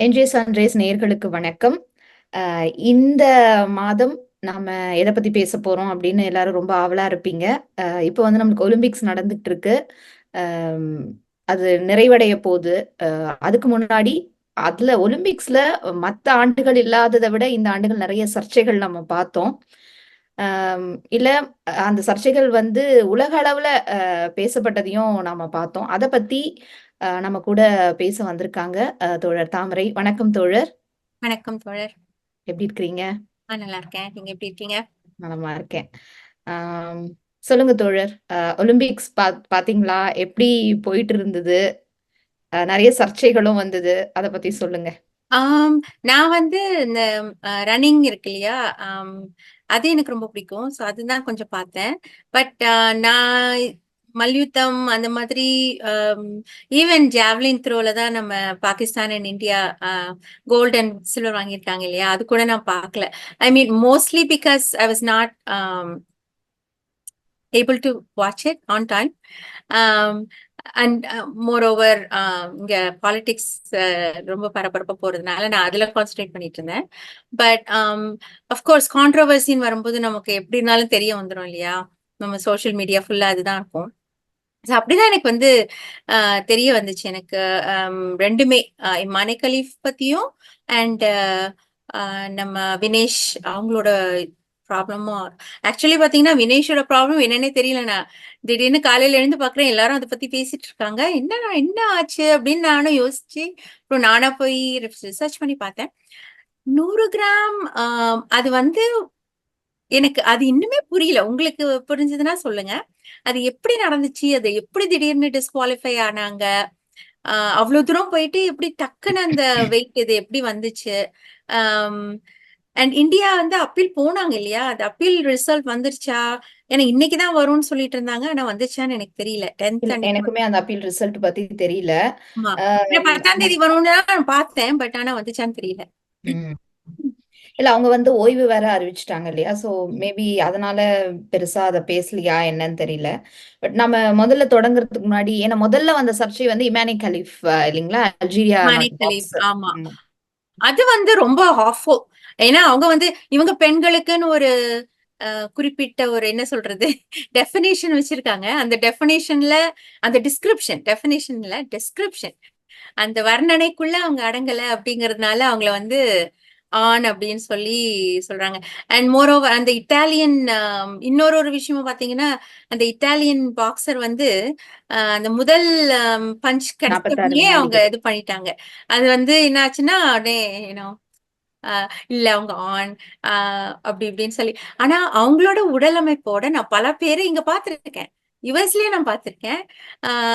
NJ sunrise நேயர்களுக்கு வணக்கம். இந்த மாதம் நாம எதை பத்தி பேச போறோம் அப்படின்னு எல்லாரும் ரொம்ப ஆவலா இருப்பீங்க. இப்போ வந்து நமக்கு ஒலிம்பிக்ஸ் நடந்துட்டு இருக்கு. அம், அது நிறைவடைய போகுது. அதுக்கு முன்னாடி அதுல ஒலிம்பிக்ஸ்ல மற்ற ஆண்டுகள் இல்லாததை விட இந்த ஆண்டுகள் நிறைய சர்ச்சைகள் நம்ம பார்த்தோம். ஆம், இல்ல அந்த சர்ச்சைகள் வந்து உலக அளவுல பேசப்பட்டதையும் நாம பார்த்தோம். அதை பத்தி நம்ம கூட பேச வந்திருக்காங்க தோழர் தாமரை. வணக்கம் தோழர். வணக்கம் தோழர். எப்படி இருக்கிறீங்க? நல்லா இருக்கேன். நீங்க எப்படி இருக்கீங்க? நலமா இருக்கேன். ஆம், சொல்லுங்க தோழர். ஒலிம்பிக்ஸ் பாத்தீங்களா? எப்படி போயிட்டு இருந்தது? நிறைய சர்ச்சைகளும் வந்தது. அதை பத்தி சொல்லுங்க. ஆம், நான் வந்து இந்த ரன்னிங் இருக்கு இல்லையா? அது எனக்கு ரொம்ப பிடிக்கும். ஸோ அதுதான் கொஞ்சம் பார்த்தேன். பட் நான் மல்யுத்தம் அந்த மாதிரி ஈவன் ஜாவ்லின் த்ரோல தான் நம்ம Pakistan and India gold and silver வாங்கியிருக்காங்க இல்லையா? அது கூட நான் பார்க்கல. I mean mostly because I was not able to watch it on time. And moreover இங்க பாலிடிக்ஸ் ரொம்ப பரபரப்பா போறதுனால நான் அதுல கான்சென்ட்ரேட் பண்ணிட்டு இருந்தேன். பட் அஃப்கோர்ஸ் கான்ட்ரவர்சின்னு வரும்போது நமக்கு எப்படி இருந்தாலும் தெரிய வந்துடும் இல்லையா? நம்ம சோஷியல் மீடியா ஃபுல்லா அதுதான் இருக்கும். அப்படிதான் எனக்கு வந்து தெரிய வந்துச்சு. எனக்கு ரெண்டுமே மானே கலீஃப் பத்தியும் அண்ட் நம்ம வினேஷ் அவங்களோட ப்ராப்ளமும். ஆக்சுவலி பாத்தீங்கன்னா வினேஷோட ப்ராப்ளம் என்னன்னே தெரியல. நான் திடீர்னு காலையில எழுந்து பாக்குறேன், எல்லாரும் அதை பத்தி பேசிட்டு இருக்காங்க. என்ன ஆச்சு அப்படின்னு நானும் யோசிச்சு அப்புறம் நானா போய் ரிசர்ச் பண்ணி பார்த்தேன். 100 கிராம் அது வந்து எனக்கு அது இன்னுமே புரியல. உங்களுக்கு புரிஞ்சதுன்னா சொல்லுங்க. அது எப்படி நடந்துச்சு? அது எப்படி திடீர்னு டிஸ்குவாலிஃபை ஆனாங்க? அவ்வளவு தூரம் போயிட்டு எப்படி டக்குன்னு அந்த வெயிட் இது எப்படி வந்துச்சு? அண்ட் இந்தியா வந்து அப்பீல் போனாங்க இல்லையா? அது அப்பீல் ரிசல்ட் வந்துருச்சா? ஏன்னா இன்னைக்குதான் வரும்னு சொல்லிட்டு இருந்தாங்க. ஆனா வந்துச்சான்னு எனக்கு தெரியல. 10th அன்னைக்கு எனக்குமே அந்த அப்பீல் ரிசல்ட் பத்தி தெரியல. ஆமா. 10ஆம் தேதி வரும்னு தான் நான் பார்த்தேன். பட் ஆனா வந்துச்சான்னு தெரியல. ம். இல்ல அவங்க வந்து ஓய்வு வேற அறிவிச்சிட்டாங்க இல்லையா? சோ மேபி அதனால பெருசா அதை பேசலையா என்னன்னு தெரியல. பட் நம்ம முதல்ல தொடங்குறதுக்கு முன்னாடி, ஏன்னா முதல்ல வந்த சர்ச்சை வந்து இமானி கலீஃப் இல்லைங்களா? அல்ஜீரியா மானே நாட்டு கலீஃப். பாக்ஸர். ஆமா. அது வந்து ரொம்ப ஹாஃபோ. ஏன்னா அவங்க வந்து இவங்க பெண்களுக்குன்னு ஒரு குறிப்பிட்ட ஒரு என்ன சொல்றது டெஃபினேஷன் வச்சிருக்காங்க. அந்த டெஃபினேஷன்ல அந்த டிஸ்கிரிப்ஷன் அந்த வர்ணனைக்குள்ள அவங்க அடங்கல அப்படிங்கறதுனால அவங்கள வந்து ஆண் அப்படின்னு சொல்லி சொல்றாங்க. அண்ட் மோரோவர் அந்த இட்டாலியன் இன்னொரு விஷயமும் பாத்தீங்கன்னா, அந்த இட்டாலியன் பாக்ஸர் வந்து அந்த முதல் பஞ்ச் 46 கிடைச்சப்பயே அவங்க வினாடிகள். இது பண்ணிட்டாங்க. அது வந்து என்ன ஆச்சுன்னா அப்படியே இல்ல அவங்க ஆண் அப்படி இப்படின்னு சொல்லி. ஆனா அவங்களோட உடலமைப்போட நான் பல பேரை இங்க பார்த்திருக்கேன். யுஎஸ்லயே நான் பார்த்திருக்கேன்.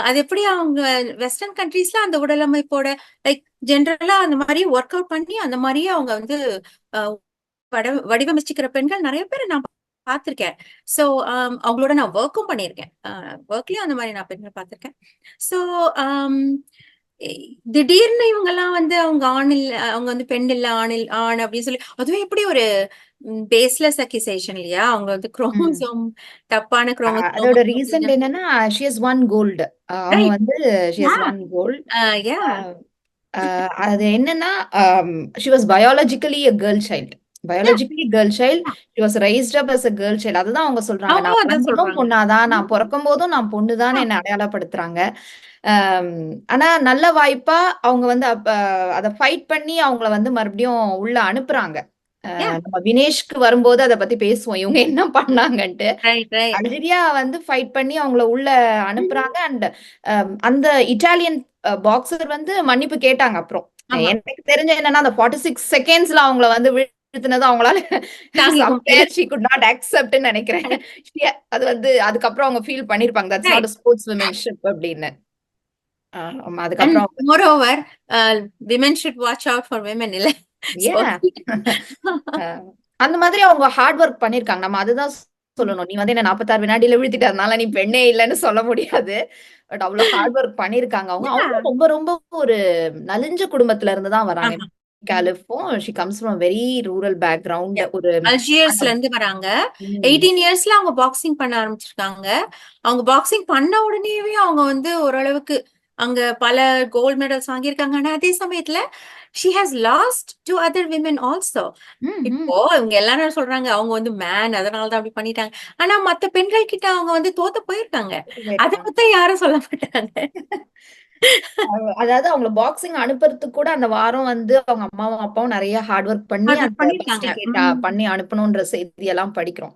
அது எப்படி அவங்க வெஸ்டர்ன் கண்ட்ரீஸ்ல அந்த உடலமைப்போட லைக் ஜென்ரலா அந்த மாதிரி ஒர்க் அவுட் பண்ணி அந்த மாதிரியே அவங்க வந்து வடிவமைச்சுக்கிற பெண்கள் நிறைய பேர் நான் பார்த்திருக்கேன். சோ அவங்களோட நான் ஒர்க்கும் பண்ணியிருக்கேன். ஒர்க்லயும் அந்த மாதிரி நான் பெண்கள் பார்த்திருக்கேன். சோ திடீர்னு இவங்க எல்லாம் வந்து அவங்க ஆணில் அவங்க வந்து பெண் இல்ல ஆண் அப்படின்னு சொல்லி அதுவும் எப்படி ஒரு பேஸ்லெஸ் அக்யூசேஷன் இல்லையா? அவங்க வந்து குரோமோசோம் தப்பான குரோமோசோம் அதோட ரீசன் என்னன்னா she has won gold. அவங்க ரைட். வந்து she has won gold. யா. அது என்னன்னா she was biologically a girl child. biologically girl child. she was raised up as a girl child. அதுதான் அவங்க சொல்றாங்க. நான் அவங்களும் அதான் பிறந்ததும் சொல்றாங்க. பொண்ணாதான், நான் பிறக்கும் போதும் நான் பொண்ணுதான் என்ன அடையாளப்படுத்துறாங்க. ஆனா நல்ல வாய்ப்பா அவங்க வந்து அதை ஃபைட் பண்ணி அவங்கள வந்து மறுபடியும் உள்ள அனுப்புறாங்க. நம்ம வினேஷ்க்கு வரும்போது அதை பத்தி பேசுவோம், இவங்க என்ன பண்ணாங்கன்ட்டு. Right right. அல்ஜீரியா வந்து ஃபைட் பண்ணி அவங்கள உள்ள அனுப்புறாங்க. அண்ட் அந்த இட்டாலியன் பாக்ஸர் வந்து மன்னிப்பு கேட்டாங்க அப்புறம். ஆமா. எனக்கு தெரிஞ்ச என்னன்னா அந்த 46 செகண்ட்ஸ்ல அவங்கள வந்து வீழ்த்தினது அவங்களால தாங்கிக்க முடியல. somewhere she could not accept ன்னு நினைக்கிறேன். அது வந்து அதுக்கப்புறம் அவங்க ஃபீல் பண்ணிருப்பாங்க தட்ஸ் நாட் ரைட். ஸ்போர்ட்ஸ் விமென்ஷிப் அப்படின்னு. ஆமா, அண்ட் அதுக்கப்புறம் moreover women should watch out for women இல்ல. So, ஏன் அந்த மாதிரி அவங்க ஹார்ட் ஒர்க் பண்ணிருக்காங்க. நம்ம அதுதான் சொல்லணும். நீ வந்து என்ன 46 வினாடியில வீழ்த்திட்ட, அதனால நீ பெண்ணே இல்லைன்னு சொல்ல முடியாது. பட் அவ்வளவு ஹார்ட் ஒர்க் பண்ணிருக்காங்க அவங்க. yeah. அவங்க ரொம்ப ரொம்ப ஒரு நலிஞ்ச குடும்பத்துல இருந்து தான் வராங்க. ஆமா. கேலிஃபும் she comes from very rural background. Yeah. ஒரு அல்ஜியர்ஸ்ல இருந்து வராங்க. ம், 18 இயர்ஸ்ல அவங்க பாக்ஸிங் பண்ண ஆரம்பிச்சிருக்காங்க. அவங்க பாக்ஸிங் பண்ண உடனேவே அவங்க வந்து ஓரளவுக்கு அங்க பல கோல்ட் மெடல்ஸ் வாங்கியிருக்காங்க. ஆனா அதே சமயத்துல she has lost to other women also. இப்போ இவங்க எல்லாரும் சொல்றாங்க அவங்க வந்து மேன் அதனாலதான் அப்படி பண்ணிட்டாங்க. ஆனா மத்த பெண்கள் கிட்ட அவங்க வந்து தோத்து போயிருக்காங்க. அதை பத்தி யாரும் சொல்ல மாட்டாங்க. அதாவது அவங்கள பாக்ஸிங் அனுப்புறதுக்கு கூட அந்த வாரம் வந்து அவங்க அம்மாவும் அப்பாவும் நிறைய ஹார்ட் ஒர்க் பண்ணி அது அந்த பஸ் பண்ணிருக்காங்க. டிக்கெட் பண்ணி அனுப்பணும்ன்ற செய்தி எல்லாம் படிக்கிறோம்.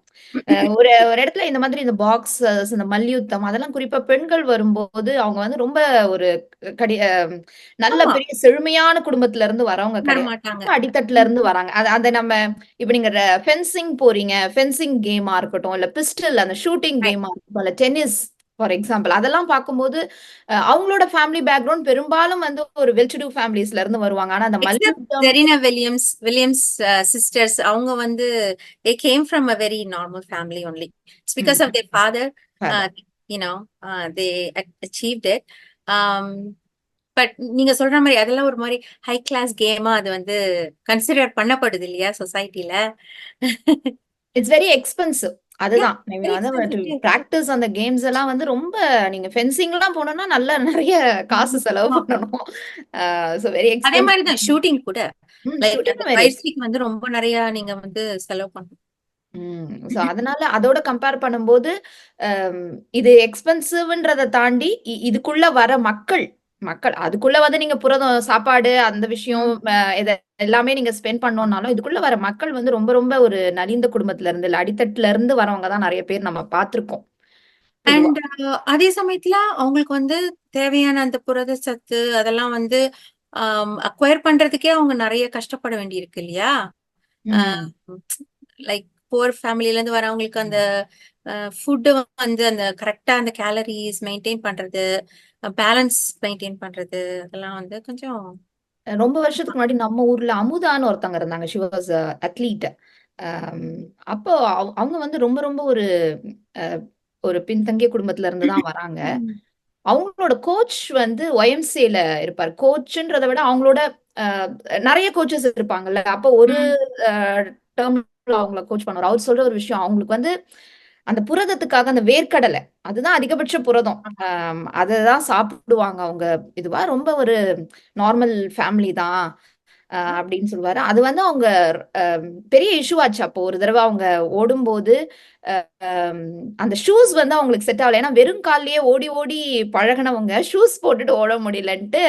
ஒரு ஒரு இடத்துல இந்த மாதிரி இந்த பாக்ஸர்ஸ் இந்த மல்யுத்தம் அதெல்லாம் குறிப்பா பெண்கள் வரும்போது அவங்க வந்து ரொம்ப ஒரு கடி நல்ல ஆமா, பெரிய செழுமையான குடும்பத்துல இருந்து வரவங்க வர கிடையாது. மாட்டாங்க. ரொம்ப அடித்தட்டுல இருந்து வராங்க. அதை நம்ம இப்ப நீங்க ஃபென்சிங் போறீங்க, ஃபென்சிங் கேமா இருக்கட்டும், இல்ல பிஸ்டல் அந்த ஷூட்டிங் Right. கேமா இருக்கட்டும், இல்ல டென்னிஸ் ஃபார் எக்ஸாம்பிள் அதெல்லாம் பார்க்கும்போது அவங்களோட ஃபேமிலி பேக்ரவுண்ட் பெரும்பாலும் வந்து ஒரு வெல் டு டூ ஃபேமிலிஸ்ல இருந்து வருவாங்க. ஆனா அந்த Except மல்யுத்தம் Serena Williams sisters, அவங்க வந்து they came from a very normal family only. It's because of their father, uh, you know, they achieved it. Um, but நீங்க சொல்ற மாதிரி அதெல்லாம் ஒரு மாதிரி ஹை கிளாஸ் கேமா அது வந்து கன்சிடர் பண்ணப்படுது இல்லையா சொசைட்டில. It's very expensive. அதுதான் நீங்க வந்து பிராக்டிஸ் அந்த கேம்ஸ் எல்லாம் வந்து ரொம்ப நீங்க ஃபென்சிங் எல்லாம் போனோம்னா நல்ல நிறைய காசு செலவு பண்ணணும். சோ வெரி அதே எக்ஸ்பென்சிவ். மாதிரிதான் ஷூட்டிங் கூட லைக் அந்த ஷூட்டிங் வெரி. பயிற்சிக்கு வந்து ரொம்ப நிறைய நீங்க வந்து செலவு பண்ணணும். சோ அதனால அதோட கம்பேர் பண்ணும்போது இது எக்ஸ்பென்சிவ்ன்றதை தாண்டி இதுக்குள்ள வர மக்கள் மக்கள் அதுக்குள்ள வந்து நீங்க புரதம் சாப்பாடு அந்த விஷயம் இத எல்லாமே நீங்க ஸ்பெண்ட் பண்ணோம்னாலும் இதுக்குள்ள வர மக்கள் வந்து ரொம்ப ரொம்ப ஒரு நலிந்த குடும்பத்துல இருந்து இல்ல அடித்தட்டுல இருந்து வரவங்க தான் நிறைய பேர் நம்ம பார்த்திருக்கோம் பொதுவா. அண்ட் அதே சமயத்துல அவங்களுக்கு வந்து தேவையான அந்த புரத சத்து அதெல்லாம் வந்து அக்வயர் பண்றதுக்கே அவங்க நிறைய கஷ்டப்பட வேண்டியிருக்கு இல்லையா. லைக் புவர் ஃபேமிலில இருந்து வரவங்களுக்கு அந்த ஃபுட்டு வந்து அந்த கரெக்டா அந்த கேலரிஸ் மெயின்டைன் பண்றது, பேலன்ஸ் மெயின்டைன் பண்றது அதெல்லாம் வந்து கொஞ்சம் ரொம்ப வருஷத்துக்கு முன்னாடி நம்ம ஊர்ல அமுதான்னு ஒருத்தவங்க இருந்தாங்க. She was athlete. அப்போ அவங்க வந்து ரொம்ப ரொம்ப ஒரு ஒரு பின்தங்கிய குடும்பத்துல இருந்து தான் வராங்க. அவங்களோட கோச் வந்து ஒய்எம்சிஏல இருப்பார். கோச்ன்றத விட அவங்களோட நிறைய கோச்சஸ் இருப்பாங்கல்ல. அப்போ ஒரு டேர்ம்ல அவங்கள கோச் பண்ணுவார். அவர் சொல்ற ஒரு விஷயம் அவங்களுக்கு வந்து அந்த புரதத்துக்காக அந்த வேர்க்கடலை அதுதான் அதிகபட்ச புரதம். அததான் சாப்பிடுவாங்க அவங்க. இதுவா ரொம்ப ஒரு நார்மல் ஃபேமிலி தான் அப்படின்னு சொல்லுவாரு. அது வந்து அவங்க பெரிய இஷ்யூ ஆச்சு. அப்போ ஒரு தடவை அவங்க ஓடும்போது அந்த ஷூஸ் வந்து அவங்களுக்கு செட் ஆகல. ஏன்னா வெறும் கால்லயே ஓடி ஓடி பழகினவங்க ஷூஸ் போட்டுட்டு ஓட முடியலன்ட்டு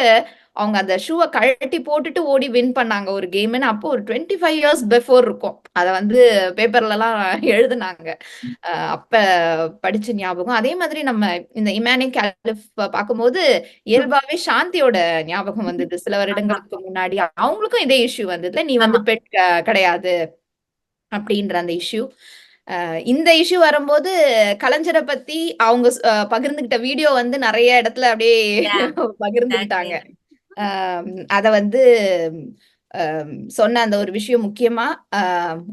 அவங்க அந்த ஷூவை கழட்டி போட்டுட்டு ஓடி வின் பண்ணாங்க ஒரு கேம்னு. அப்போ ஒரு 25 இயர்ஸ் பிஃபோர் இருக்கும். அதை வந்து பேப்பர்ல எல்லாம் எழுதுனாங்க. அப்ப படிச்ச ஞாபகம். அதே மாதிரி நம்ம இந்த இமானே கேலிஃப் பார்க்கும்போது இயல்பாவே சாந்தியோட ஞாபகம் வந்தது. சில வருடங்களுக்கு முன்னாடி அவங்களுக்கும் இதே இஷ்யூ வந்ததுல நீ வந்து பெட் கிடையாது அப்படின்ற அந்த இஷ்யூ. இந்த இஷ்யூ வரும்போது கலைஞரை பத்தி அவங்க பகிர்ந்துகிட்ட வீடியோ வந்து நிறைய இடத்துல அப்படியே பகிர்ந்துகிட்டாங்க. அத வந்து சொன்ன அந்த ஒரு விஷயம் முக்கியமா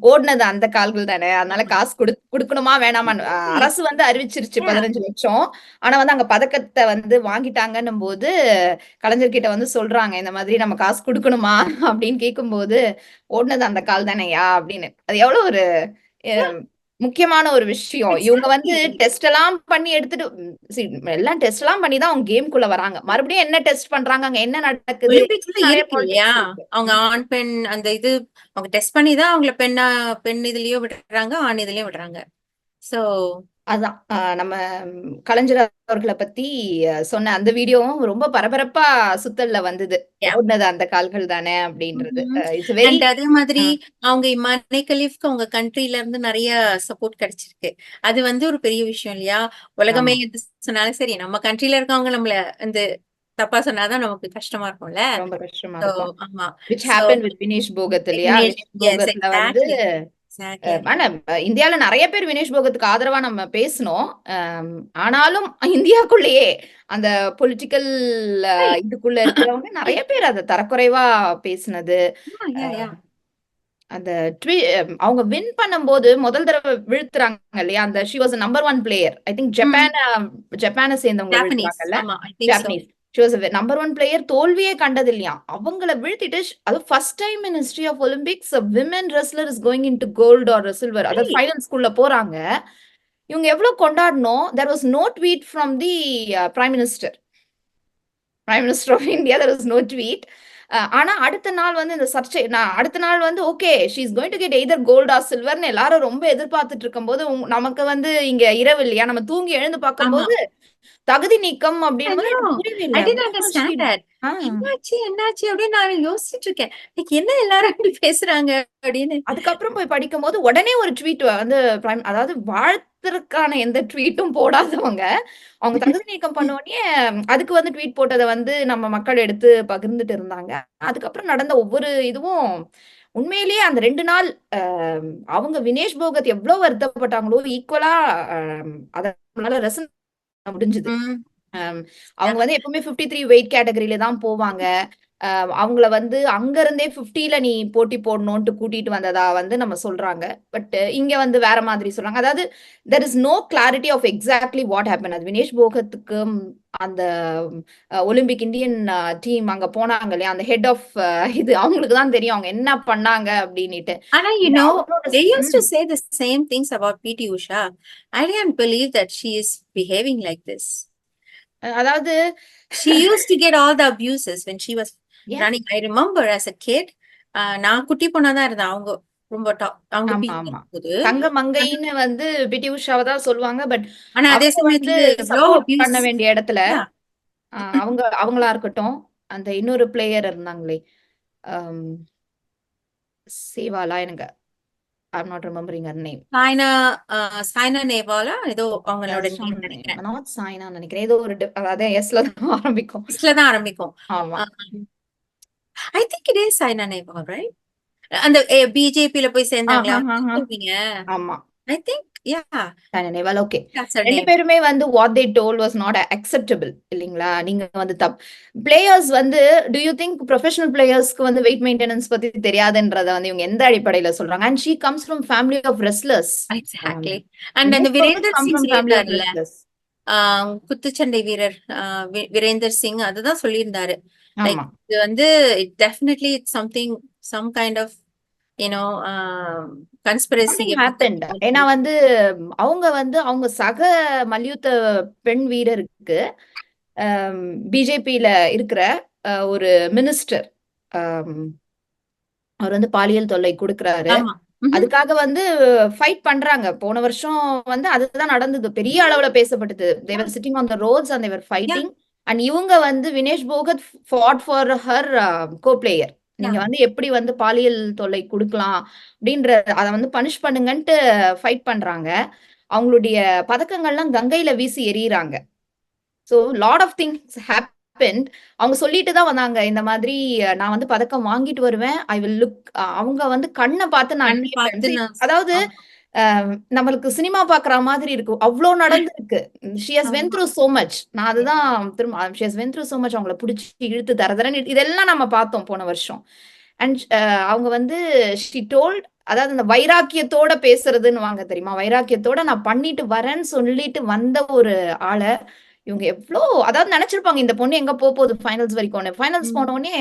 ஓடுனது அந்த கால்கள் தானே அதனால காசு கொடுக்கணுமா வேணாமா. அரசு வந்து அறிவிச்சிருச்சு 15 லட்சம். ஆனா வந்து அங்க பதக்கத்தை வந்து வாங்கிட்டாங்கன்னும் போது கலைஞர்கிட்ட வந்து சொல்றாங்க இந்த மாதிரி நம்ம காசு கொடுக்கணுமா அப்படின்னு கேட்கும்போது ஓடுனது அந்த கால் தானேயா அப்படின்னு. அது எவ்வளவு ஒரு முக்கியமான ஒரு விஷயம். இவங்க வந்து டெஸ்ட் எல்லாம் பண்ணி எடுத்துட்டு எல்லாம் டெஸ்ட் எல்லாம் பண்ணி தான் அவங்க கேம்குள்ள வராங்க. மறுபடியும் என்ன டெஸ்ட் பண்றாங்க அங்க என்ன நடக்குது இருக்கு இல்லையா. அவங்க ஆண் பெண் அந்த இது அவங்க டெஸ்ட் பண்ணி தான் அவங்கள பெண் இதுலயும் விடுறாங்க ஆண் இதுலயும் விடுறாங்க. சோ அதான் நம்ம கலைஞர் அவர்களை பத்தி சொன்ன அந்த வீடியோவும் ரொம்ப பரபரப்பா சுத்தல்ல வந்தது. ஓடுனது அந்த கால்கள் தானே அப்படின்றது. It's very. அதே மாதிரி அவங்க இமானே கலீஃப்க்கு அவங்க கண்ட்ரில இருந்து நிறைய சப்போர்ட் கிடைச்சிருக்கு. அது வந்து ஒரு பெரிய விஷயம் இல்லையா. உலகமே எது சொன்னாலும் சரி நம்ம கண்ட்ரில இருக்கவங்க நம்மள வந்து தப்பா சொன்னாதான் நமக்கு கஷ்டமா இருக்கும்ல. ரொம்ப கஷ்டமா இருக்கும். ஆமா. which happened with Vinesh Phogat இல்லையா. வினேஷ் போகத்ல வந்து ஆனா இந்தியால நிறைய பேர் வினேஷ் போகத்துக்கு ஆதரவா நம்ம பேசணும். ஆனாலும் இந்தியாக்குள்ளேயே அந்த பொலிட்டிக்கல் இதுக்குள்ள இருக்கிறவங்க நிறைய பேர் அதை தரக்குறைவா பேசினது. அந்த அவங்க வின் பண்ணும்போது முதல் தடவை வீழ்த்துறாங்க இல்லையா. அந்த she was number 1 player. I think ஜப்பானை சேர்ந்தவங்க வீழ்த்துறாங்கல்ல. Japanese. She was number 1 player. தோல்வியே கண்டது இல்லையா. அவங்கள வீழ்த்திட்டு அது first time in history of Olympics women wrestler is going into gold or silver. அதாவது ஃபைனல்ஸ்குள்ள போறாங்க. இவங்க எவ்வளவு கொண்டாடணும். There was no tweet from the prime minister. Prime minister of India, there was no tweet. ஆனா அடுத்த நாள் வந்து இந்த சர்ச்சை, நான் அடுத்த நாள் வந்து okay she is going to get either gold or சில்வர்னு எல்லாரும் ரொம்ப எதிர்பார்த்துட்டு இருக்கும்போது, நமக்கு வந்து இங்க இரவு இல்லையா, நம்ம தூங்கி எழுந்து ஆமா. பார்க்கும்போது தகுதி நீக்கம் I அப்படின்னும் போது know. எனக்கு புரியவே I இல்லை. didn't understand that. ஆ. என்னாச்சு என்னாச்சு அப்படின்னு நான் யோசிச்சுட்டு இருக்கேன். Like, என்ன எல்லாரும் இப்படி பேசுறாங்க அப்படின்னு. அதுக்கப்புறம் போய் படிக்கும்போது உடனே ஒரு ட்வீட் வந்து அதாவது வாழ்த்துறதுக்கான எந்த ட்வீட்டும் போடாதவங்க, அவங்க தகுதி நீக்கம் பண்ண உடனே அதுக்கு வந்து ட்வீட் போட்டத வந்து நம்ம மக்கள் எடுத்து பகிர்ந்துட்டு இருந்தாங்க. அதுக்கப்புறம் நடந்த ஒவ்வொரு இதுவும் உண்மையிலேயே அந்த 2 நாள் அவங்க வினேஷ் போகத் எவ்ளோ வருத்தப்பட்டாங்களோ, ஈக்குவலா அத நம்மளால ரெசன் பண்ண முடிஞ்சது. ம். அவங்க வந்து எப்பவுமே 53 வெயிட் கேட்டகரியில தான் போவாங்க. அவங்கள வந்து அங்க இருந்தே 50ல நீ போட்டி போடணும்ன்ட்டு கூட்டிட்டு வந்ததா வந்து நம்ம சொல்றாங்க. பட் இங்க வந்து வேற மாதிரி சொல்றாங்க. அதாவது there is no clarity of exactly what happen. அது வினேஷ் போகத்துக்கும் அந்த ஒலிம்பிக் இந்தியன் டீம் அங்க போனாங்க இல்லையா, அந்த ஹெட் ஆஃப் இது அவங்களுக்கு தான் தெரியும் அவங்க என்ன பண்ணாங்க அப்படின்னுட்டு. ஆனா, அவங்களோட they used to say the same things about PT Usha. I didn't believe that she is behaving like this. அதாவது She used to get all the abuses when she was yeah. running. I remember as a kid, நான் குட்டி பொண்ணா தான் இருந்தேன். அவங்க ரொம்ப அவங்க ஆமா, பீக் ஆமா. போது. தங்க மங்கைன்னு வந்து பிடி உஷாவ தான் சொல்லுவாங்க. பட் ஆனா அதே அவங்க வந்து சமயத்துல எவ்வளோ சப்போர்ட் abuse. பண்ண வேண்டிய இடத்துல Yeah. அவங்களா இருக்கட்டும், அந்த இன்னொரு பிளேயர் இருந்தாங்களே, அம் சேவாலா எனக்கு I'm not remembering her name. Saina Nehwal ஏதோ அவங்களோட நேம் நினைக்கிறேன். நாட் சாய்னான்னு நினைக்கிறேன். ஏதோ ஒரு அதாவது எஸ்ல தான் ஆரம்பிக்கும். இஸ்ல தான் ஆரம்பிக்கும். ஆமா. I think it is Saina Nehwal, right? அந்த பிஜேபில போய் சேர்ந்தாங்களே சொல்வீங்க. ஆமா. I think yeah Nehwal okay. that's her 2 name. பேருமே வந்து what they told was not acceptable இல்லீங்களா? நீங்க வந்து பிளேயர்ஸ் வந்து டு யூ திங்க் ப்ரொஃபஷனல் பிளேயர்ஸ்க்கு வந்து வெயிட் மெயின்டெனன்ஸ் பத்தி தெரியாதுன்றத வந்து இவங்க எந்த அடிப்படையில சொல்றாங்க? And she comes from family of wrestlers. Exactly. And அந்த வீரேந்தர் சிங் சொல்லியிருந்தாருல்ல, குத்துச்சண்டை வீரர் வீரேந்தர் சிங் அதுதான் சொல்லியிருந்தாரு. லைக் ஆமா. இது வந்து definitely it's something some kind of conspiracy. ஏன்னா வந்து அவங்க வந்து அவங்க சக மல்யுத்த பெண் வீரருக்கு பிஜேபியில இருக்கிற ஒரு மினிஸ்டர் அவர் வந்து பாலியல் தொல்லை கொடுக்கிறாரு. அதுக்காக வந்து ஃபைட் பண்றாங்க. போன வருஷம் வந்து அதுதான் நடந்தது. பெரிய அளவுல பேசப்பட்டது. they were sitting on the roads and they were fighting. and இவங்க வந்து Vinesh Phogat fought for her co-player. நீங்க வந்து எப்படி வந்து பாலியல் தொல்லை கொடுக்கலாம் அப்படின்ற அதை வந்து பனிஷ் பண்ணுங்கன்ட்டு ஃபைட் பண்றாங்க. அவங்களுடைய பதக்கங்கள்லாம் கங்கையில வீசி எறியறாங்க. So lot of things happened. அவங்க சொல்லிட்டு தான் வந்தாங்க, இந்த மாதிரி நான் வந்து பதக்கம் வாங்கிட்டு வருவேன், ஐ வில் லுக். அவங்க வந்து கண்ணை பார்த்து நான் அதாவது நம்மளுக்கு சினிமா பாக்குற மாதிரி இருக்கும். அவ்வளோ நடந்திருக்கு. She has vent through so much. நான் அதுதான் திரும்ப she has vent through so much. அவங்கள பிடிச்சி இழுத்து தரதரன்னு இதெல்லாம் நம்ம பார்த்தோம் போன வருஷம். அண்ட் அவங்க வந்து ஷி டோல்ட், அதாவது அந்த வைராக்கியத்தோட பேசுறதுன்னு வாங்க தெரியுமா, வைராக்கியத்தோட நான் பண்ணிட்டு வரேன்னு சொல்லிட்டு வந்த ஒரு ஆளை இவங்க எவ்வளோ, அதாவது நினைச்சிருப்பாங்க இந்த பொண்ணு எங்க போகுது ஃபைனல்ஸ் வரைக்கும். ஃபைனல்ஸ் போன உடனே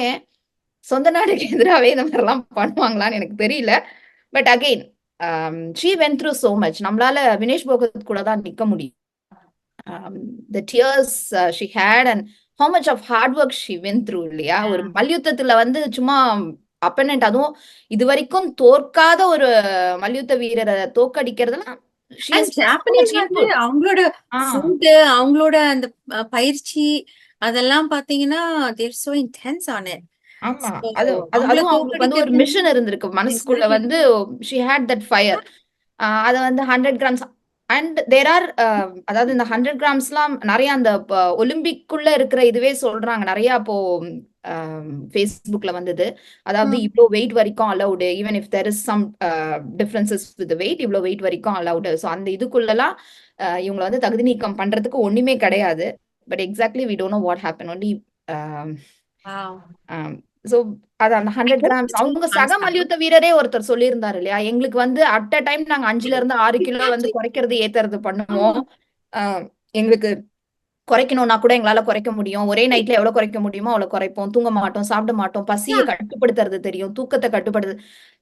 சொந்த நாடுக்கு எதிராகவே இந்த மாதிரிலாம் பண்ணுவாங்களான்னு எனக்கு தெரியல. But again she went through so much. நம்மளால வினேஷ் போகத் கூட தான் நிக்க முடியும். the tears she had and how much of hard work she went through இல்லையா? ஒரு மல்யுத்தத்துல வந்து சும்மா அப்பனண்ட், அதுவும் இது வரைக்கும் தோற்காத ஒரு மல்யுத்த வீரரை தோக்கடிக்கிறதுலாம் அவங்களோட ஃபுட், அவங்களோட அந்த பயிற்சி அதெல்லாம் பாத்தீங்கன்னா they're so intense on it. ஆமா. அதுவும் அவங்களுக்கு வந்து ஒரு மிஷன் இருந்திருக்கு மனசுக்குள்ள வந்து. she had that fire. அத வந்து 100 கிராம்ஸ் அண்ட் தேர் ஆர், அதாவது இந்த 100 கிராம்ஸ்லாம் நிறைய அந்த ஒலிம்பிக்குள்ள இருக்கிற இதுவே சொல்றாங்க நிறைய. அப்போ ஃபேஸ்புக்ல வந்தது. அதாவது இவ்வளோ வெயிட் வரைக்கும் allowed, even if there is some differences with weight, இவ்வளோ வெயிட் வரைக்கும் அலவுடு. ஸோ அந்த இதுக்குள்ளலாம் இவங்களை வந்து தகுதி நீக்கம் பண்றதுக்கு ஒண்ணுமே கிடையாது. But exactly we don't know what happen. Only so அது அந்த 100 கிராம்ஸ் அவங்க சக மல்யுத்த வீரரே ஒருத்தர் சொல்லியிருந்தாரு இல்லையா, எங்களுக்கு வந்து அட் அ டைம் நாங்க 5ல இருந்து 6 கிலோ வந்து குறைக்கிறது ஏத்துறது பண்ணுவோம். எங்களுக்கு குறைக்கணும்னா கூட எங்களால குறைக்க முடியும். ஒரே நைட்ல எவ்வளவு குறைக்க முடியுமோ அவ்வளவு குறைப்போம். தூங்க மாட்டோம், சாப்பிட மாட்டோம், பசியை கட்டுப்படுத்துறது தெரியும், தூக்கத்தை கட்டுப்படுத்து.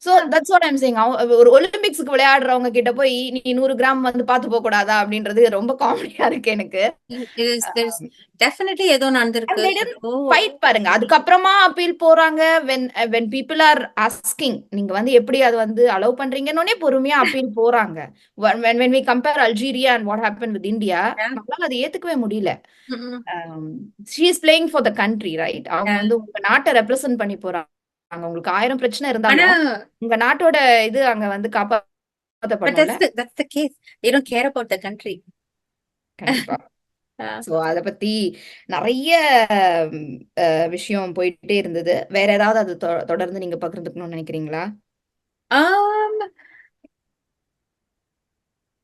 So that's what I'm saying. ஒரு ஒலிம்பிக்ஸ்க்கு விளையாடுறவங்க கிட்ட போய் நீ 100 கிராம் வந்து பாத்து போக கூடாதா அப்படின்றது ரொம்ப காமெடியா இருக்கு எனக்கு. there's definitely ஏதோ And நடந்திருக்கு. they didn't ஏதோ fight பாருங்க. அதுக்கப்புறமா அப்பீல் போறாங்க. when people are asking நீங்க வந்து எப்படி அது வந்து அலோவ் பண்றீங்கன்னே பொறுமையா அப்பீல் போறாங்க. when we compare Algeria and what happened with India, yeah. நம்மளால அதை ஏத்துக்கவே முடியல. Mm-mm. she is playing for the country, right? அவங்க Yeah. வந்து உங்க நாட்டை ரெப்ரசென்ட் பண்ணி போறாங்க. உங்களுக்கு 1000 பிரச்சனை ஆனா இருந்தாலும் உங்க நாட்டோட இது அங்க வந்து but காப்பாத்தப்படணும்ல. that's the case. They don't care about the country. கண்டிப்பா. Yeah. சோ அத பத்தி நெறைய விஷயம் போயிட்டே இருந்தது. வேற ஏதாவது அது தொடர்ந்து நீங்க பகிர்ந்துக்கணும்னு நினைக்கிறீங்களா? Um,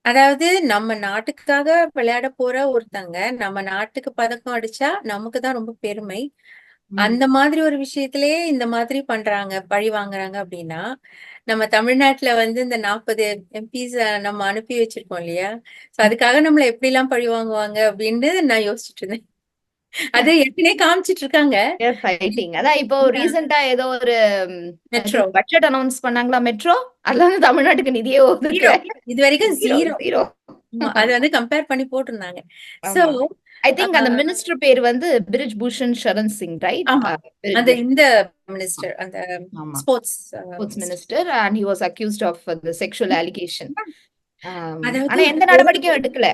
அதாவது நம்ம நாட்டுக்காக விளையாட போற ஒருத்தங்க நம்ம நாட்டுக்கு பதக்கம் அடிச்சா நமக்கு தான் ரொம்ப பெருமை. அந்த மாதிரி ஒரு விஷயத்திலேயே இந்த மாதிரி பண்றாங்க, பழி வாங்குறாங்க அப்படின்னா, நம்ம தமிழ்நாட்டுல வந்து இந்த 40 எம்பிஸ் நம்ம அனுப்பி வச்சிருக்கோம் இல்லையா? சோ அதுக்காக நம்மள எப்படிலாம் பழி வாங்குவாங்க அப்படின்னு நான் யோசிச்சுட்டு இருந்தேன். அது ஏற்கனவே காமிச்சிட்டு இருக்காங்க. ஃபைட்டிங். அதான் இப்போ ரீசென்ட்டா ஏதோ ஒரு மெட்ரோ பட்ஜெட் அனௌன்ஸ் பண்ணாங்களா மெட்ரோ? அதுல வந்து தமிழ்நாட்டுக்கு நிதியே ஒதுக்கல. 0 இது வரைக்கும் 0. 0. அது வந்து கம்பேர் பண்ணி போட்டிருந்தாங்க. சோ ஆமா. ஐ திங்க் அந்த மினிஸ்டர் பேர் வந்து பிரிஜ் பூஷன் சரண் சிங், ரைட்? ஆமா. அந்த இந்த மினிஸ்டர் அந்த ஆமா. Sports sports minister and he was accused of the sexual allegation. அதாவது ஆனா எந்த நடவடிக்கையும் எடுக்கல.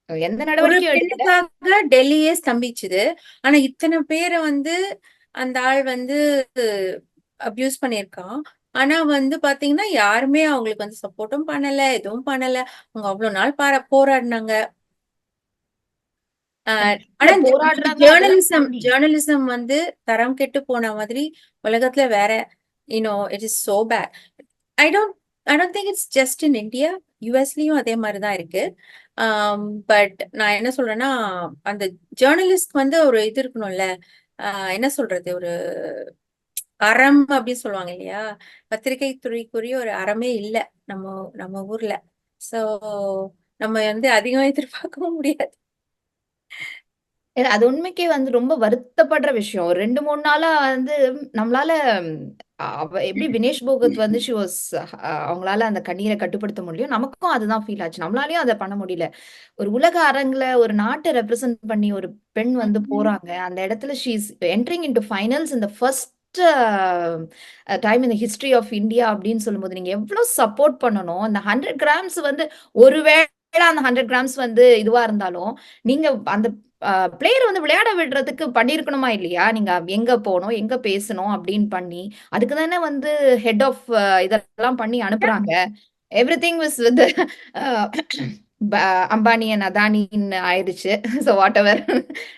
எந்த ஒரு நடவடிக்கையும் எடுக்கல. பெண்ணுக்காக டெல்லியே ஸ்தம்பிச்சுது. ஆனா இத்தனை பேரை வந்து அந்த ஆள் வந்து அபியூஸ் பண்ணியிருக்கான். ஆனா வந்து பாத்தீங்கன்னா யாருமே அவங்களுக்கு வந்து சப்போர்ட்டும் பண்ணல, எதுவும் பண்ணல. அவங்க அவ்வளவு நாள் போராடினாங்க. ஆனா போராடுறாங்க. ஜேர்னலிசம் ஜேர்னலிசம் வந்து தரம் கெட்டு போன மாதிரி உலகத்துல வேற it is so bad. I don't I don't think it's just in India. யுஎஸ்லயும் அதே மாதிரிதான் இருக்கு. பட் நான் என்ன சொல்றேன்னா அந்த ஜேர்னலிஸ்ட் வந்து ஒரு இது இருக்கணும்ல. என்ன சொல்றது, ஒரு அறம் அப்படின்னு சொல்லுவாங்க இல்லையா? பத்திரிகை துறைக்குரிய ஒரு அறமே இல்ல நம்ம நம்ம ஊர்ல. சோ நம்ம வந்து அதிகம் எதிர்பார்க்கவும் முடியாது. அது உண்மைக்கே வந்து ரொம்ப வருத்தப்படுற விஷயம். ஒரு 2, 3 நாளா வந்து நம்மளால எப்படி வினேஷ் போகத் வந்து ஷி வாஸ் அவங்களால அந்த கண்ணீரை கட்டுப்படுத்த முடியும். நமக்கும் அதுதான் ஃபீல் ஆச்சு. நம்மளாலயும் அதை பண்ண முடியல. ஒரு உலக அரங்குல ஒரு நாட்டை ரெப்ரசென்ட் பண்ணி ஒரு பெண் வந்து போறாங்க. அந்த இடத்துல she is entering into finals in the first time in the history of India அப்படின்னு சொல்லும்போது நீங்க எவ்வளவு சப்போர்ட் பண்ணணும். அந்த 100 கிராம்ஸ் வந்து ஒருவேளை அந்த 100 கிராம்ஸ் வந்து இதுவா இருந்தாலும் நீங்க அந்த பிளேயர் வந்து விளையாட விடுறதுக்கு பண்ணியிருக்கணுமா இல்லையா? நீங்க எங்க போகணும், எங்க பேசணும் அப்படின்னு பண்ணி, அதுக்கு தானே வந்து ஹெட் ஆஃப் இதெல்லாம் பண்ணி அனுப்புறாங்க. Everything was with Ambani and அதானின்னு ஆயிடுச்சு. ஸோ வாட் எவர்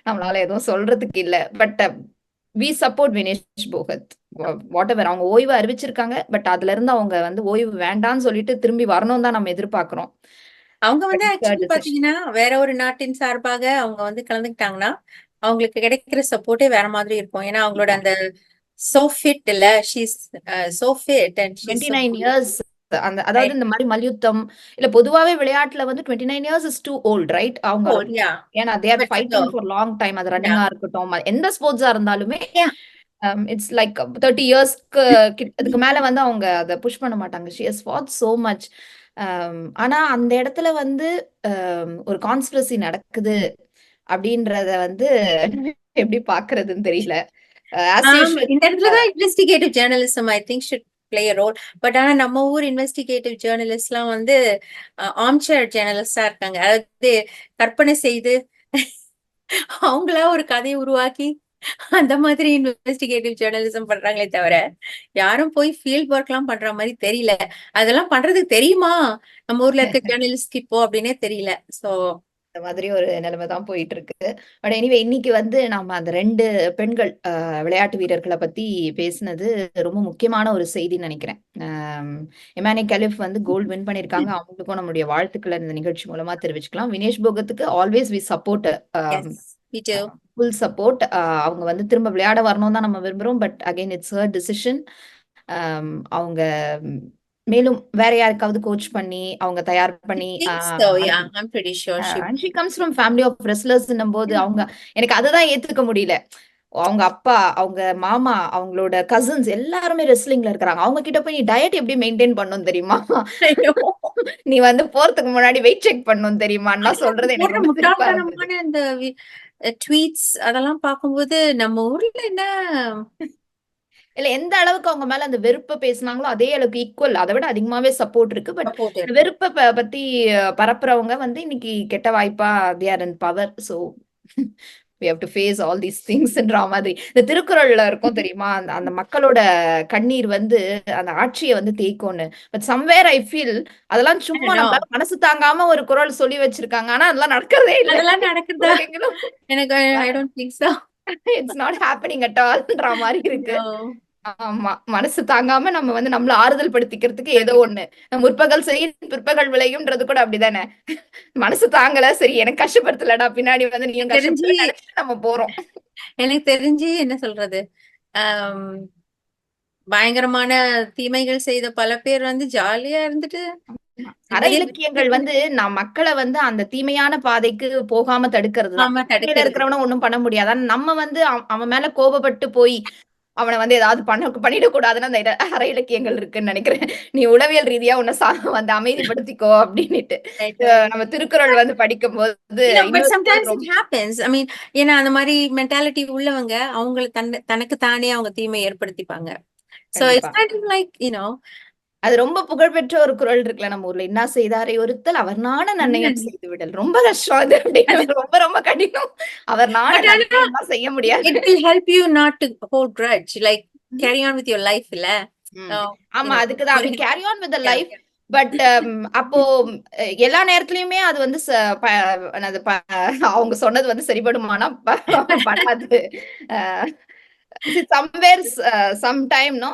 நம்மளால எதுவும் சொல்றதுக்கு இல்ல. But we support Vinesh Phogat. Whatever அவங்க ஓய்வு அறிவிச்சிருக்காங்க. பட் அதுல இருந்து அவங்க வந்து ஓய்வு வேண்டாம்னு சொல்லிட்டு திரும்பி வரணும் தான் நம்ம எதிர்பார்க்கிறோம். அவங்க வந்து But it's a actually decision. பாத்தீங்கன்னா வேற ஒரு நாட்டின் சார்பாக அவங்க வந்து கலந்துக்கிட்டாங்கன்னா அவங்களுக்கு கிடைக்கிற சப்போர்ட்டே வேற மாதிரி இருக்கும். ஏன்னா அவங்களோட அந்த சோ ஃபிட் இல்ல, she's so fit and she's 29 years அதாவது இந்த மாதிரி மல்யுத்தம் இல்ல பொதுவாவே விளையாட்டுல வந்து 29 years is too old, right? அவங்க ஏன்னா they are fighting for long time. அது ரன்னிங்கா இருக்கட்டும், எந்த ஸ்போர்ட்ஸா இருந்தாலுமே இட்ஸ் லைக் 30 இயர்ஸ்க்கு அதுக்கு மேல வந்து அவங்க அதை புஷ் பண்ண மாட்டாங்க. She has fought so much. ஆனா அந்த இடத்துல வந்து ஒரு கான்ஸ்பிரசி நடக்குது அப்படின்றத வந்து எப்படி பாக்குறதுன்னு தெரியல. இந்த இடத்துலதான் investigative journalism I think should play a role. But ஆனா நம்ம ஊர் இன்வெஸ்டிகேட்டிவ் ஜேர்னலிஸ்ட் எல்லாம் வந்து ஆர்ம்சேர் ஜேர்னலிஸ்டா இருக்காங்க. அதாவது கற்பனை செய்து அவங்களா ஒரு கதையை உருவாக்கி அந்த மாதிரி இன்வெஸ்டிகேட்டிவ் ஜேர்னலிசம் பண்றாங்களே தவிர யாரும் போய் ஃபீல்ட் ஒர்க் எல்லாம் பண்ற மாதிரி தெரியல. அதெல்லாம் பண்றதுக்கு தெரியுமா நம்ம ஊர்ல இருக்க ஜேர்னலிஸ்ட் இப்போ அப்படின்னே தெரியல. சோ இந்த மாதிரி ஒரு நிலைமை தான் போயிட்டு இருக்கு. பட் எனிவே இன்னைக்கு வந்து நம்ம அந்த 2 பெண்கள் விளையாட்டு வீரர்களை பத்தி பேசினது ரொம்ப முக்கியமான ஒரு செய்தின்னு நினைக்கிறேன். எமானி கலிஃப் வந்து கோல்டு வின் பண்ணிருக்காங்க. அவங்களுக்கும் நம்மளுடைய வாழ்த்துக்களை இந்த நிகழ்ச்சி மூலமா தெரிவிச்சுக்கலாம். வினேஷ் போகத்துக்கு always we support, full support. அவங்க வந்து திரும்ப விளையாட வரணும் தான் நம்ம விரும்புறோம். But again it's her decision. அவங்க மேலும் வேற யாருக்காவது கோச் பண்ணி அவங்க தயார் பண்ணி and she comes from family of wrestlers போது அவங்க எனக்கு அதுதான் ஏத்துக்க முடியல. அவங்க அப்பா, அவங்க மாமா, அவங்களோட கசின்ஸ் எல்லாருமே ரெஸ்லிங்ல இருக்கிறாங்க. அவங்க கிட்ட போய் நீ டயட் எப்படி மெயின்டைன் பண்ணணும் தெரியுமா? ஐயோ! நீ வந்து போறதுக்கு முன்னாடி வெயிட் செக் பண்ணணும் தெரியுமான்லாம் அதுல அவங்க சொல்றது எனக்கு போடுற ரொம்ப சிரிப்பா இருந்தது. முட்டாள்தனமான இந்த ட்வீட்ஸ் அதெல்லாம் பார்க்கும்போது, நம்ம ஊர்ல என்ன இல்ல எந்த அளவுக்கு அவங்க மேல அந்த வெறுப்ப பேசுனாங்களோ, அதே அளவுக்கு ஈக்குவல் அத விட அதிகமாவே சப்போர்ட் இருக்கு. பட் சப்போர்ட் இந்த இருக்கு. வெறுப்ப பத்தி பரப்புறவங்க வந்து இன்னைக்கு கெட்ட வாய்ப்பா they are in power. So we have to face all these thingsன்ற மாதிரி. இந்த திருக்குறள்ல இருக்கும் தெரியுமா? அந்த அந்த மக்களோட கண்ணீர் வந்து அந்த ஆட்சிய வந்து தேய்க்கும்னு. பட் சம்வேர் ஐ ஃபீல் அதெல்லாம் ஐ சும்மா டோன்ட் நோ. நம்மளால மனசு தாங்காம ஒரு குறள் சொல்லி வச்சிருக்காங்க. ஆனா அதெல்லாம் நடக்கிறதே இல்ல. அதெல்லாம் நடக்குதா? உலகெங்கிலும் எனக்கு I don't think so. It's not happening at ஆல்ன்ற மாரி இருக்கு. ஐயோ! ஆமா. மனசு தாங்காம நம்ம வந்து நம்மள ஆறுதல் படுத்திக்கிறதுக்கு ஏதோ கண்டிப்பா. ஒண்ணு. முற்பகல் செய்யின் பிற்பகல் விளையும்ன்றது கூட அப்படிதானே. மனசு தாங்கல, சரி எனக்கு கஷ்டப்படுத்தலடா, பின்னாடி வந்து நீயும் எனக்கு தெரிஞ்சு கஷ்டப்படுவன்னு நெனச்சுட்டு நம்ம போறோம். எனக்கு தெரிஞ்சு என்ன சொல்றது? அம் பயங்கரமான தீமைகள் செய்த பல பேர் வந்து ஜாலியா இருந்துட்டு அற நிம்மதியா இலக்கியங்கள் வந்து நான் மக்கள வந்து அந்த தீமையான பாதைக்கு போகாம தடுக்கிறது தான். ஆமா கீழ தடுக்கிறது. இருக்கிறவன ஒண்ணும் பண்ண முடியாது. ஆனா நம்ம வந்து அவன் மேல கோபப்பட்டு போய் அவன வந்து ஏதாவது பண்ணிடக்கூடாதுன்னு அந்த அற இலக்கியங்கள் இருக்குன்னு நெனைக்கிறேன். நீ உளவியல் ரீதியா உன்ன வந்து அமைதிப்படுத்திக்கோ அப்டின்னுட்டு. Right, right. நம்ம திருக்குறள் வந்து படிக்கும்போது பட் இன்னொரு குறள் சம்டைம்ஸ் இட் ஹேப்பன்ஸ். ஐ மீன் ஏன்னா அந்த மாரி மென்டாலிட்டி உள்ளவங்க அவங்கள தனக்கு தானே அவங்க தீமை ஏற்படுத்திப்பாங்க. சோ கண்டிப்பா. இட்ஸ் கைண்ட் ஆஃப் லைக் அது ரொம்ப புகழ்பெற்ற ஒரு குறள் இருக்குல்ல நம்ம ஊர்ல. "இன்னா செய்தாரை ஒருத்தல் அவர் நாண நன்னயம் செய்து விடல்." ரொம்ப கஷ்டம் அது அது அப்படின்னு ரொம்ப ரொம்ப கடினம். அவர் நாண பட் ஆனா நன்னயம்லாம் செய்ய முடியாது. It will help you not to hold grudge like carry on with your life இல்ல. ம். அஹ் you ஆமா. know, அதுக்கு தான் ஒரு we carry on with the yeah, life. yeah. But அப்போ எல்லா நேரத்துலயுமே அது வந்து ப என்னது அவங்க சொன்னது வந்து சரிப்படுமானா படாது. அ சம்வேர்ஸ் சம் டைம் நோ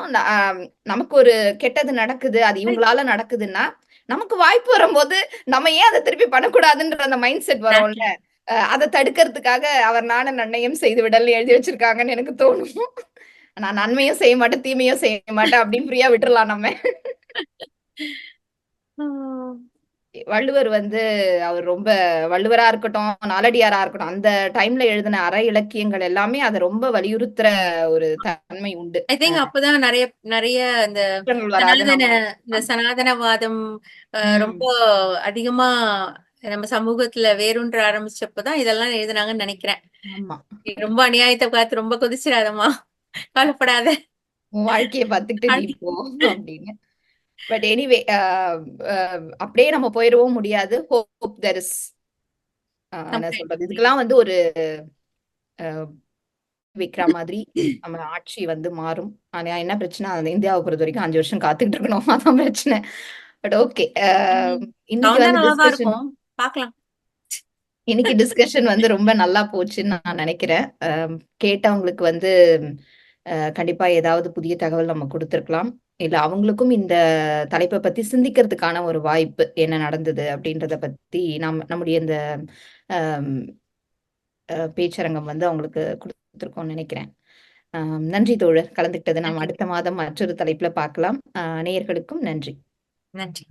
நமக்கு ஒரு கெட்டது நடக்குது. அது இவங்களால நடக்குதுன்னா, நமக்கு வாய்ப்பு வரும்போது, நம்ம ஏன் அத திருப்பி பண்ணக்கூடாதுன்ற அந்த மைண்ட் செட் வரும்ல. Exactly. அத தடுக்கிறதுக்காக அவர் நாண நன்னயம் செய்து விடல்னு எழுதி வச்சிருக்காங்கன்னு எனக்கு தோணும். நான் நன்மையும் செய்ய மாட்டேன், தீமையும் செய்ய மாட்டேன் அப்படின்னு ஃப்ரீயா விட்டுறலாம் நம்ம. Hmm. வள்ளுவர் வந்து அவர் ரொம்ப வள்ளுவரா இருக்கட்டும், நாலடியாரா இருக்கட்டும், அந்த டைம்ல எழுதின அற இலக்கியங்கள் எல்லாமே அத ரொம்ப வலியுறுத்துற ஒரு தன்மை உண்டு. ஐ திங்க் அப்பதான் நிறைய நிறைய இந்த குற்றங்கள் வராது சனாதன நம்ம. இந்த சனாதனவாதம் ரொம்ப ம். அதிகமா நம்ம சமூகத்துல வேரூன்ற ஆரம்பிச்சப்பதான் இதெல்லாம் எழுதுனாங்கன்னு நினைக்கிறேன். ஆமா. ரொம்ப அநியாயத்தை பார்த்து ரொம்ப கொதிச்சிடாதம்மா, கவலைப்படாத. உன் வாழ்க்கைய பார்த்துக்கிட்டு நீ அப்படி- போ அப்படின்னு. பட் எனிவே அப்படியே நம்ம போயிறவும் முடியாது. ஹோப் தேர் இஸ் என்ன சொல்றது? இதுக்கெல்லாம் வந்து ஒரு வைக்கிற மாதிரி நம்ம ஆட்சி வந்து மாறும். ஆனா என்ன பிரச்சனை? அது இந்தியாவ பொறுத்தவரைக்கும் 5 வருஷம் காத்துக்கிட்டு இருக்கணும். அதான் பிரச்சனை. But okay. இன்னைக்கு கவுந்தா வந்து நல்லாதான் டிஸ்கஷன் இருக்கும், பார்க்கலாம். இன்னைக்கு டிஸ்கஷன் வந்து ரொம்ப நல்லா போச்சுன்னு நான் நினைக்கிறேன். கேட்டவங்களுக்கு வந்து கண்டிப்பா ஏதாவது புதிய தகவல் நம்ம குடுத்துருக்கலாம். இல்ல அவங்களுக்கும் இந்த தலைப்ப பத்தி சிந்திக்கிறதுக்கான ஒரு வாய்ப்பு, என்ன நடந்தது அப்படின்றத பத்தி நம்முடைய இந்த அம் பேச்சரங்கம் வந்து அவங்களுக்கு குடுத்துருக்கோம்னு நினைக்கிறேன். நன்றி தோழர் கலந்துக்கிட்டது. நாம் நன்றி. அடுத்த மாதம் மற்றொரு தலைப்புல பார்க்கலாம். நேயர்களுக்கும் நன்றி. நன்றி.